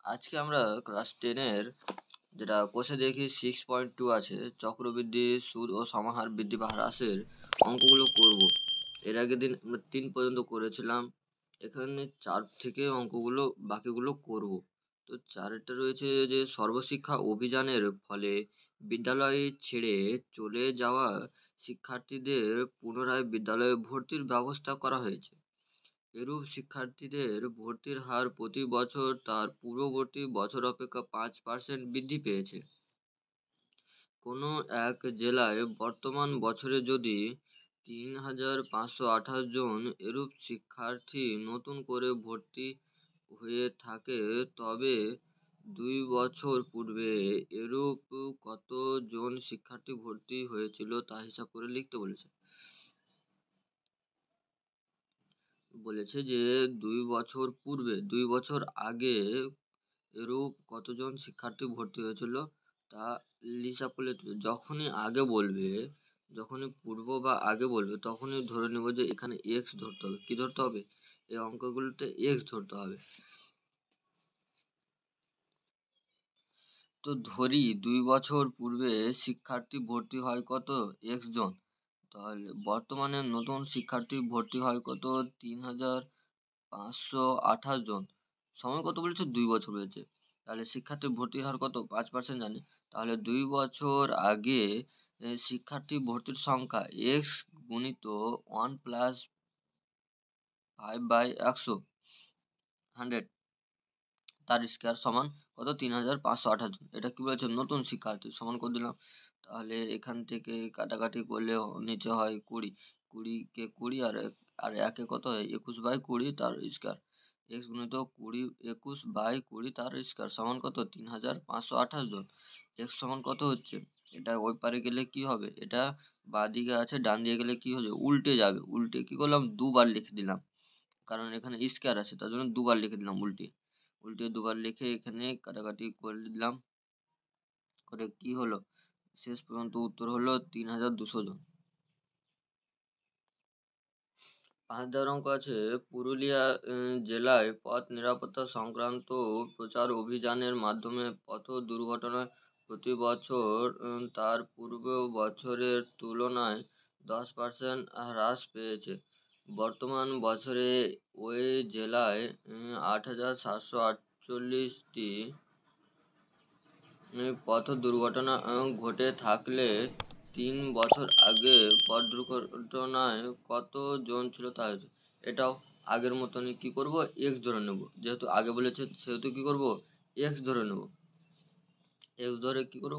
আজকে আমরা ক্লাস 10-এর যেটা কোষে দেখি 6.2 আছে, চক্রবৃদ্ধি, সুদ ও সমাহার বৃদ্ধি বা হ্রাসের অঙ্কগুলো করব। এর আগের দিন আমরা 3 পর্যন্ত করেছিলাম। এখানে 4 থেকে অঙ্কগুলো বাকিগুলো করব। তো 4টা রয়েছে যে সর্বশিক্ষা অভিযানের ফলে বিদ্যালয় ছেড়ে চলে যাওয়া শিক্ষার্থীদের পুনরায় বিদ্যালয়ে ভর্তির ব্যবস্থা করা হয়েছে। এরূপ শিক্ষার্থীদের ভর্তির হার প্রতি বছর তার পূর্ববর্তী বছর অপেক্ষা 5% বৃদ্ধি পেয়েছে। কোনো এক জেলায় বর্তমান বছরে যদি 3,528 জন এরূপ শিক্ষার্থী নতুন করে ভর্তি হয়ে থাকে, তবে 2 বছর পূর্বে এরূপ কত জন শিক্ষার্থী ভর্তি হয়েছিল তা হিসাব করে লিখতে বলেছে। বলেছে যে 2 বছর পূর্বে, 2 বছর আগে এরূপ কতজন শিক্ষার্থী ভর্তি হয়েছিল তা হিসাব করলে যখনই আগে বলবে, যখনই পূর্ব বা আগে বলবে, তখনই ধরে নেব যে এখানে এক্স ধরতে হবে। কি ধরতে হবে? এই অঙ্কগুলোতে এক্স ধরতে হবে। তো ধরি 2 বছর পূর্বে শিক্ষার্থী ভর্তি হয় কত? এক্স জন। তাহলে বর্তমানে নতুন শিক্ষার্থী ভর্তি হয় কত? 3,528 জন। সময় কত বলেছে? 2 বছর হয়েছে। তাহলে শিক্ষার্থী ভর্তির হার কত? 5% জানি। তাহলে 2 বছর আগে শিক্ষার্থী ভর্তির সংখ্যা x গুণিত 1 প্লাস 5/100 100 তার স্কয়ার সমান কত? 3,528 জন। এটা কি বলেছে? নতুন শিক্ষার্থী সমান করে দিলাম। তাহলে এখান থেকে কাটাকাটি করলে নিচে হয় 20। 20 কে 20 আর একে কত হয়? 21/20 তার স্কয়ার। x গুণিত 20 21/20 তার স্কয়ার সমান কত? 3,528 জন। x সমান কত হচ্ছে? এটা ওই পারে গেলে কি হবে? এটা বাঁদিকে আছে, ডান দিকে গেলে কি হবে? উল্টে যাবে। উল্টে কি করলাম? দুবার লিখে দিলাম, কারণ এখানে স্কয়ার আছে তার জন্য দুবার লিখে দিলাম উল্টে। উল্টে দুবার লিখে এখানে কাটাকাটি করে দিলাম। করে কি হলো? শেষ পর্যন্ত উত্তর হলো 3,200 জন। 5 দেওয়ার অঙ্ক আছে, পুরুলিয়া জেলায় পথ নিরাপত্তা সংক্রান্ত প্রচার অভিযানের মাধ্যমে পথ দুর্ঘটনায় প্রতি বছর তার পূর্ব বছরের তুলনায় 10% হ্রাস পেয়েছে। বর্তমান বছরে ওই জেলায় 8,748টি পথ দুর্ঘটনা ঘটে থাকলে 3 বছর আগে পথ দুর্ঘটনায় কত জন ছিল তা হয়েছে। এটাও আগের মতনই কি করব? এক্স ধরে নেব। যেহেতু আগে বলেছে সেহেতু কি করব? এক্স ধরে নেব। এক্স ধরে কি করব?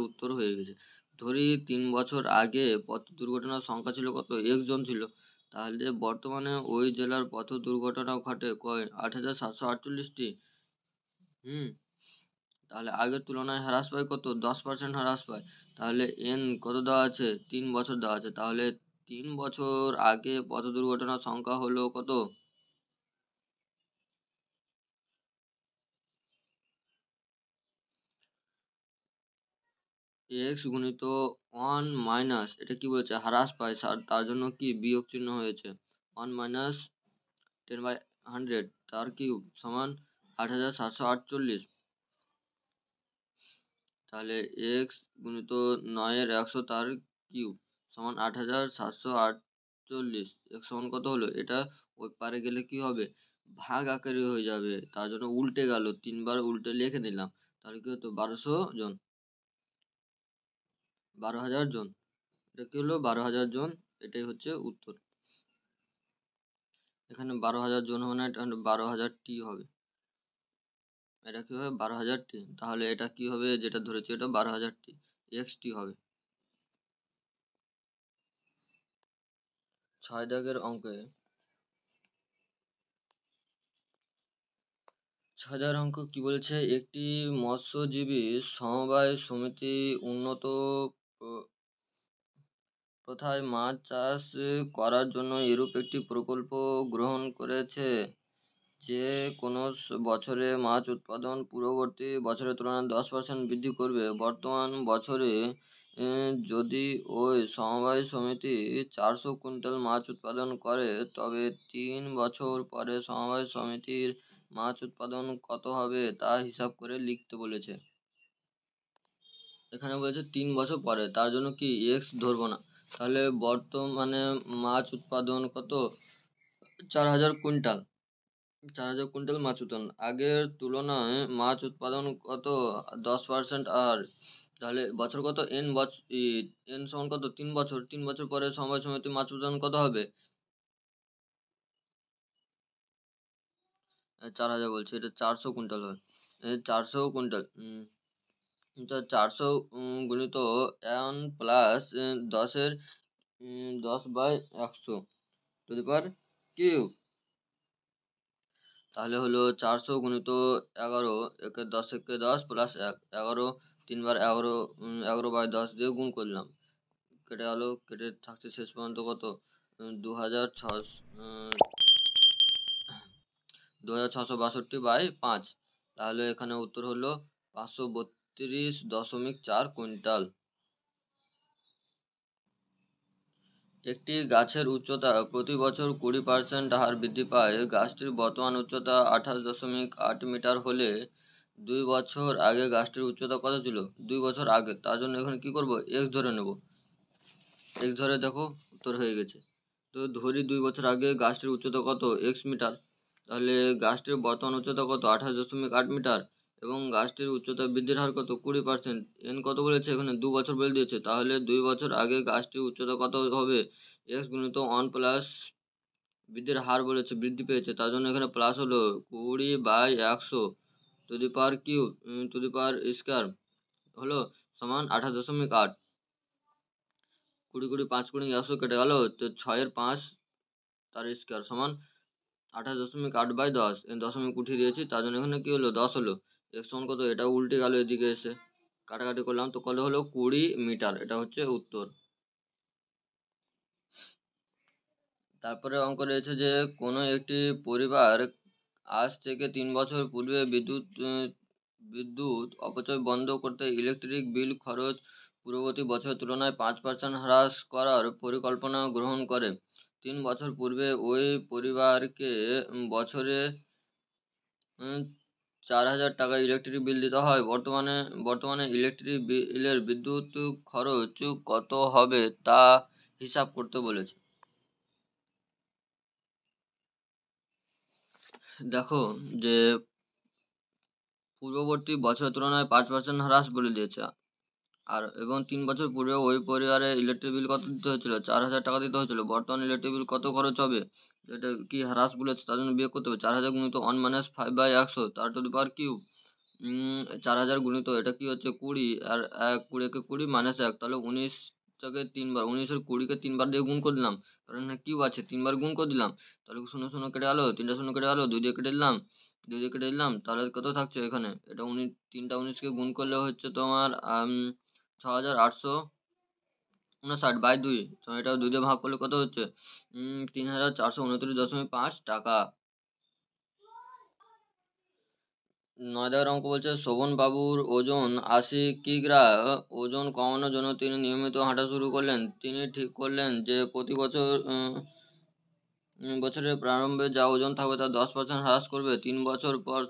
উত্তর হয়ে গেছে। ধরি 3 বছর আগে পথ দুর্ঘটনার সংখ্যা ছিল কত? এক্স জন ছিল। তাহলে বর্তমানে ওই জেলার পথ দুর্ঘটনা ঘটে কয়? 8,748টি। হুম তাহলে আগের তুলনায় হ্রাস পায় কত? 10% হ্রাস পায়। তাহলে এন কত দেওয়া আছে? 3 বছর দেওয়া আছে। তাহলে 3 বছর আগে পথ দুর্ঘটনার সংখ্যা হলো কত? এক্স গুণিত 1 মাইনাস, এটা কি বলছে? হ্রাস পায়, তার জন্য কি বিয়োগ চিহ্ন হয়েছে। 1 মাইনাস 10/100 তার কিউব সমান 8,748। তাহলে এক্স গুণিত 9-এর 100 তার কিউব সমান 8,748। এক্স সমান কত হলো? এটা ওই পারে গেলে কি হবে? ভাগ আকারে হয়ে যাবে, তার জন্য উল্টে গেল, 3বার উল্টে লিখে নিলাম। তাহলে কি হতো? 1200 জন, 12,000 জন। এটা কি হলো? 12,000 জন। এটাই হচ্ছে উত্তর। এখানে 12,000 জন হবে না, এটা 12,000টি হবে। এটা কি হবে? 12,000টি। তাহলে এটা কি হবে? যেটা ধরেছি এটা 12,000টি, এক্স টি হবে। 6 দাগের অঙ্কে 6 অঙ্ক কি বলেছে? একটি মৎস্যজীবী সমবায় সমিতি উন্নত প- প্রথায় মাছ চাষ করার জন্য এরূপ একটি প্রকল্প গ্রহণ করেছে, যে কোনো বছরে মাছ উৎপাদন পূর্ববর্তী বছরের তুলনায় 10% বৃদ্ধি করবে। বর্তমান বছরে যদি ওই সমবায় সমিতি 400 কুইন্টাল মাছ উৎপাদন করে, তবে 3 বছর পরে সমবায় সমিতির মাছ উৎপাদন কত হবে তা হিসাব করে লিখতে বলেছে। এখানে বলেছে 3 বছর পরে, তার জন্য কি এক্স ধরবো না। তাহলে বর্তমানে মাছ উৎপাদন কত? 4,000 কুইন্টাল। 4,000 কুইন্টাল মাছ উৎপাদন, আগের তুলনায় মাছ উৎপাদন কত? 10%। আর তাহলে বছর কত? এন সমান কত? 3 বছর। 3 বছর পরে সময় সমিতি মাছ উৎপাদন কত হবে? 4,000 বলছে, এটা 400 কুইন্টাল হবে। 400 কুইন্টাল, 400 গুণিত N plus 10 10/100 to the power cube. তাহলে হলো 400 গুণিত 11, একে 10 একে 10 প্লাস 1, 11, 3 বার 11, 11/10 দিয়ে গুণ করলাম, কেটে গেল, কেটে থাকছে শেষ পর্যন্ত কত? 2,600, 2,662/5। তাহলে এখানে উত্তর হলো 532.4 কুইন্টাল। একটি গাছের উচ্চতা প্রতি বছর 20% হার বৃদ্ধি পায়। গাছটির বর্তমান উচ্চতা 28.8 মিটার হলে 2 বছর আগে গাছটির উচ্চতা কত ছিল? 2 বছর আগে, তার জন্য এখানে কি করব? এক্স ধরে নেব। এক্স ধরে দেখো উত্তর হয়ে গেছে। তো ধরি 2 বছর আগে গাছটির উচ্চতা কত? X metre. তাহলে গাছটির বর্তমান উচ্চতা কত? 28.8 মিটার, এবং গাছটির উচ্চতা বৃদ্ধির হার কত? 20%। এন কত বলেছে? এখানে 2 বছর বলে দিয়েছে, তাহলে 2 বছর আগে গাছটির উচ্চতা কত হবে? এক্স গুণিত 1 প্লাস বৃদ্ধির হার বলেছে, বৃদ্ধি পেয়েছে, তার জন্য এখানে প্লাস হলো 20/100 to the power cube to the power square হলো সমান 28.8। 20 20 5 20 100 কেটে গেল, তো 6-এর 5 তার স্কোয়ার সমান 28.8/10। দশমিক উঠিয়ে দিয়েছি, তার জন্য এখানে কি হলো? 10 হলো। এক্স সমান কত? এটা উল্টে গেল এদিকে এসে, কাটাকাটি করলাম, তো কত হলো? 20 মিটার। এটা হচ্ছে উত্তর। তারপরে অঙ্ক রয়েছে যে কোনো একটি পরিবার আজ থেকে 3 বছর পূর্বে বিদ্যুৎ অপচয় বন্ধ করতে ইলেকট্রিক বিল খরচ পূর্ববর্তী বছরের তুলনায় 5% হ্রাস করার পরিকল্পনা গ্রহণ করে। 3 বছর পূর্বে ওই পরিবারকে বছরে 4,000 টাকা ইলেকট্রিক বিল দিতে হয়। বর্তমানে ইলেকট্রিক বিলের বিদ্যুৎ খরচ কত হবে তা হিসাব করতে বলেছে। দেখো যে পূর্ববর্তী বছরের তুলনায় 5% হ্রাস বলে দিয়েছে, আর এবং 3 বছর পূর্বে ওই পরিবারে ইলেকট্রিক বিল কত দিতে হয়েছিল? 4,000 টাকা দিতে হয়েছিল। বর্তমান ইলেকট্রিক বিল কত খরচ হবে? এটা কি হ্রাস বলেছে, তার জন্য বিয়োগ করতে হবে। 4,000 গুণিত 1 - 5/100 তার টু দি পাওয়ার কিউব। 4,000 গুণিত এটা কি হচ্ছে? 20, আর 20 কে 20 -1, তাহলে 19টাকে 3 বার, 19 আর 20-কে 3 বার দিয়ে গুণ করে দিলাম, কারণ এখানে কিউব আছে, 3 বার গুণ করে দিলাম। তাহলে 0 0 কেটে গেল, 3টা 0 কেটে গেল, 2 দিয়ে কেটে দিলাম, 2 দিয়ে কেটে দিলাম, তাহলে কত থাকছে এখানে? এটা 3টা 19কে গুণ করলে হচ্ছে তোমার 6,859/2। তো এটা 2 দিয়ে ভাগ করলে কত হচ্ছে? 3,429.5 টাকা। 9 দাগের অঙ্ক বলছে শোভন বাবুর ওজন 80 কিগ্রা। ওজন কমানোর জন্য তিনি নিয়মিত হাঁটা শুরু করলেন। তিনি ঠিক করলেন যে প্রতি বছরের প্রারম্ভে যা ওজন থাকবে তা 10% হ্রাস করবে। 3 বছর পর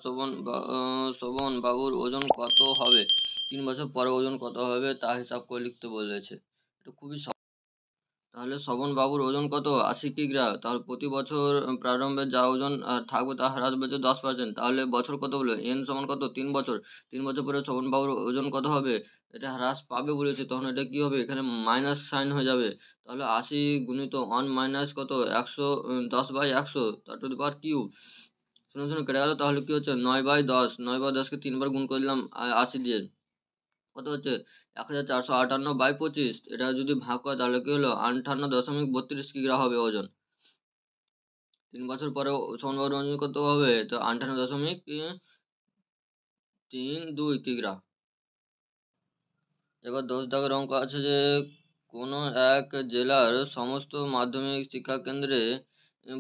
শোভন বাবুর ওজন কত হবে? 3 বছর পরে ওজন কত হবে তা হিসাব করে লিখতে বলেছে। এটা খুবই তাহলে শোভন বাবুর ওজন কত? 80 কিগ্রা। তাহলে প্রতি বছর প্রারম্ভে যা ওজন থাকবে তা হ্রাস পেয়েছে 10%। তাহলে বছর কত বলে? এন সমান কত? 3 বছর। 3 বছর পরে শোভন বাবুর ওজন কত হবে? এটা হ্রাস পাবে বলেছে, তখন এটা কি হবে? এখানে মাইনাস সাইন হয়ে যাবে। তাহলে 80 গুণিত 1 মাইনাস কত? 100, 10/100 তার টু দি পাওয়ার কিউব। 0 0 কেটে গেল, তাহলে কি হচ্ছে? 9/10। 9/10কে 3 বার গুণ করে দিলাম 80 দিয়ে, কত হচ্ছে? 1,458/25। এটা যদি ভাগ করে তাহলে কি হলো? 58.32 কিগ্রা হবে ওজন। 3 বছর পরে শোভন বাবুর ওজন কত হবে? তো 58.32 কিগ্রা। এবার 10 দাগের অঙ্ক আছে যে কোনো এক জেলার সমস্ত মাধ্যমিক শিক্ষা কেন্দ্রে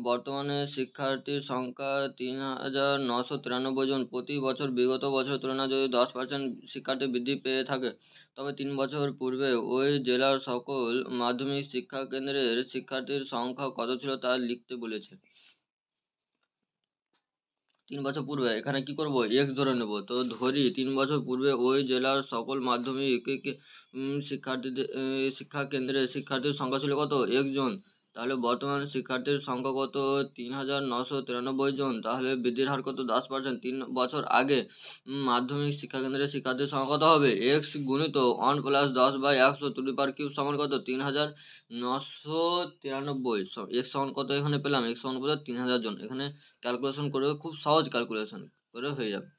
বর্তমানে শিক্ষার্থীর সংখ্যা 3,993 জন। প্রতি বছর বিগত বছরের তুলনায় যদি 10% শিক্ষার্থী বৃদ্ধি পেয়ে থাকে, তবে 3 বছর পূর্বে ওই জেলার সকল মাধ্যমিক শিক্ষা কেন্দ্রের শিক্ষার্থীর সংখ্যা কত ছিল তা লিখতে বলেছে। 3 বছর পূর্বে এখানে কি করব x ধরে নেব। তো ধরি 3 বছর পূর্বে ওই জেলার সকল মাধ্যমিক শিক্ষার্থীদের শিক্ষা কেন্দ্রে শিক্ষার্থীর সংখ্যা ছিল কত x জন। তাহলে বর্তমান শিক্ষার্থীর সংখ্যা কত ৩,৯৯৩ জন। তাহলে বৃদ্ধির হার কত 10%। 3 বছর আগে মাধ্যমিক শিক্ষা কেন্দ্রের শিক্ষার্থীর সংখ্যা কত হবে x গুণিত 1 + 10/100³ সমান কত ৩,৯৯৩। x সমান কত এখানে পেলাম x সমান কত ৩,০০০ জন। এখানে ক্যালকুলেশন করে খুব সহজ ক্যালকুলেশন করে হয়ে যাবে।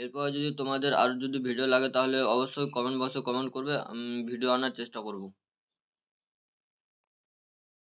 এরপর যদি তোমাদের আরও যদি ভিডিও লাগে তাহলে অবশ্যই কমেন্ট বক্সে কমেন্ট করবে, ভিডিও আনার চেষ্টা করব।